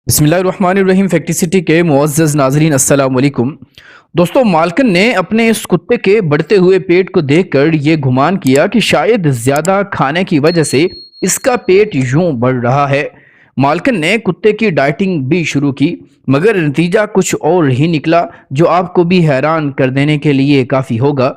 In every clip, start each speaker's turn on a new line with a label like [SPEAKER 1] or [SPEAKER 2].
[SPEAKER 1] बिस्मिल्लाहिर्रहमानिर्रहीम। Factory city के मुअज़्ज़ज़ नाज़रीन, अस्सलाम वालेकुम। दोस्तों, मालकन ने अपने इस कुत्ते के बढ़ते हुए पेट को देखकर ये गुमान किया कि शायद ज़्यादा खाने की वजह से इसका पेट यूं बढ़ रहा है। मालकन ने कुत्ते की डाइटिंग भी शुरू की, मगर नतीजा कुछ और ही निकला जो आपको भी हैरान कर देने के लिए काफ़ी होगा।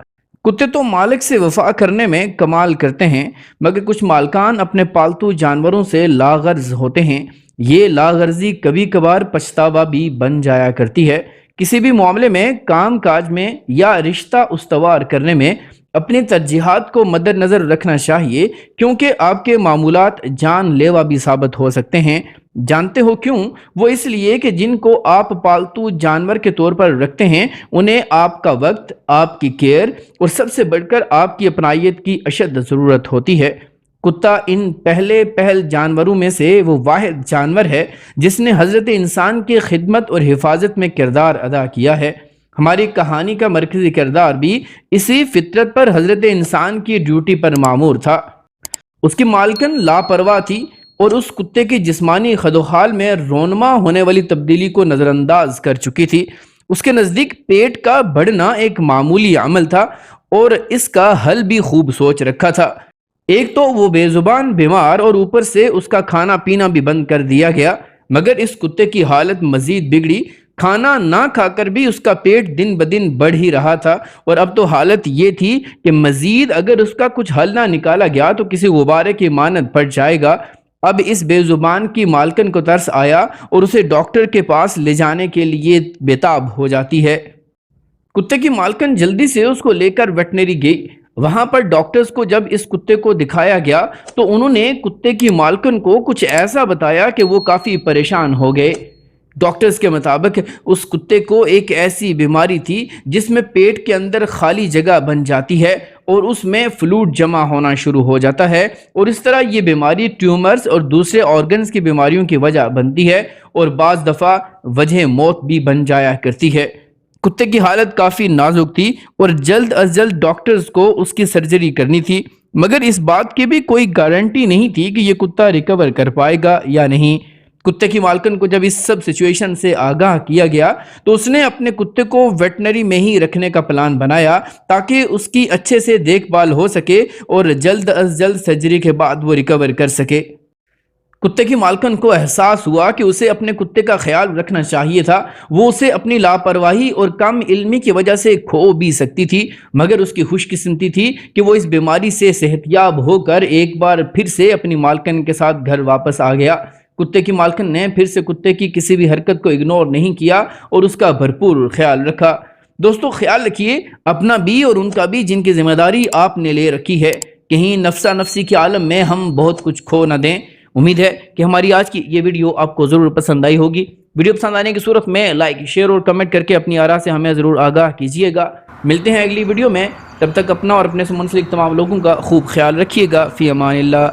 [SPEAKER 1] कुत्ते तो मालिक से वफा करने में कमाल करते हैं, मगर कुछ मालकान अपने पालतू जानवरों से लागर्ज होते हैं। ये लागर्जी कभी कभार पछतावा भी बन जाया करती है। किसी भी मामले में, काम काज में या रिश्ता उस्तवार करने में अपनी तरजीहात को मद्देनजर रखना चाहिए, क्योंकि आपके मामूलात जान लेवा भी साबित हो सकते हैं। जानते हो क्यों? वो इसलिए कि जिनको आप पालतू जानवर के तौर पर रखते हैं, उन्हें आपका वक्त, आपकी केयर और सबसे बढ़कर आपकी अपनायत की अशद ज़रूरत होती है। कुत्ता इन पहल जानवरों में से वो वाहिद जानवर है जिसने हज़रत इंसान की खिदमत और हिफाजत में किरदार अदा किया है। हमारी कहानी का मरकज़ी किरदार भी इसी फितरत पर हज़रत इंसान की ड्यूटी पर मामूर था। उसकी मालकन लापरवाह थी और उस कुत्ते की जिस्मानी खदोखाल में रोनमा होने वाली तब्दीली को नज़रअंदाज कर चुकी थी। उसके नज़दीक पेट का बढ़ना एक मामूली अमल था और इसका हल भी खूब सोच रखा था। एक तो वो बेजुबान बीमार और ऊपर से उसका खाना पीना भी बंद कर दिया गया, मगर इस कुत्ते की हालत मजीद बिगड़ी। खाना ना खाकर भी उसका पेट दिन ब दिन बढ़ ही रहा था और अब तो हालत ये थी कि मजीद अगर उसका कुछ हल ना निकाला गया तो किसी गुब्बारे की मानद पड़ जाएगा। अब इस बेजुबान की मालकन को तरस आया और उसे डॉक्टर के पास ले जाने के लिए बेताब हो जाती है। कुत्ते की मालकन जल्दी से उसको लेकर वेटनरी गई। वहां पर डॉक्टर्स को जब इस कुत्ते को दिखाया गया तो उन्होंने कुत्ते की मालकन को कुछ ऐसा बताया कि वो काफ़ी परेशान हो गए। डॉक्टर्स के मुताबिक उस कुत्ते को एक ऐसी बीमारी थी जिसमें पेट के अंदर खाली जगह बन जाती है और उसमें फ्लूइड जमा होना शुरू हो जाता है, और इस तरह ये बीमारी ट्यूमर्स और दूसरे ऑर्गन्स की बीमारियों की वजह बनती है और बाज़ दफ़ा वजह मौत भी बन जाया करती है। कुत्ते की हालत काफ़ी नाजुक थी और जल्द अज जल्द डॉक्टर्स को उसकी सर्जरी करनी थी, मगर इस बात की भी कोई गारंटी नहीं थी कि ये कुत्ता रिकवर कर पाएगा या नहीं। कुत्ते की मालकन को जब इस सब सिचुएशन से आगाह किया गया तो उसने अपने कुत्ते को वेटनरी में ही रखने का प्लान बनाया ताकि उसकी अच्छे से देखभाल हो सके और जल्द अज जल्द सर्जरी के बाद वो रिकवर कर सके। कुत्ते की मालकन को एहसास हुआ कि उसे अपने कुत्ते का ख्याल रखना चाहिए था। वो उसे अपनी लापरवाही और कम इल्मी की वजह से खो भी सकती थी, मगर उसकी खुशकिस्मती थी कि वो इस बीमारी से सेहतयाब होकर एक बार फिर से अपनी मालकन के साथ घर वापस आ गया। कुत्ते की मालकन ने फिर से कुत्ते की किसी भी हरकत को इग्नोर नहीं किया और उसका भरपूर ख्याल रखा। दोस्तों, ख्याल रखिए अपना भी और उनका भी, जिनकी जिम्मेदारी आपने ले रखी है। कहीं नफ्सा नफ्सी के आलम में हम बहुत कुछ खो न दें। उम्मीद है कि हमारी आज की ये वीडियो आपको ज़रूर पसंद आई होगी। वीडियो पसंद आने की सूरत में लाइक, शेयर और कमेंट करके अपनी आरा से हमें ज़रूर आगाह कीजिएगा। मिलते हैं अगली वीडियो में, तब तक अपना और अपने से मुंसलिक तमाम लोगों का खूब ख्याल रखिएगा। फ़ी अमानिल्लाह।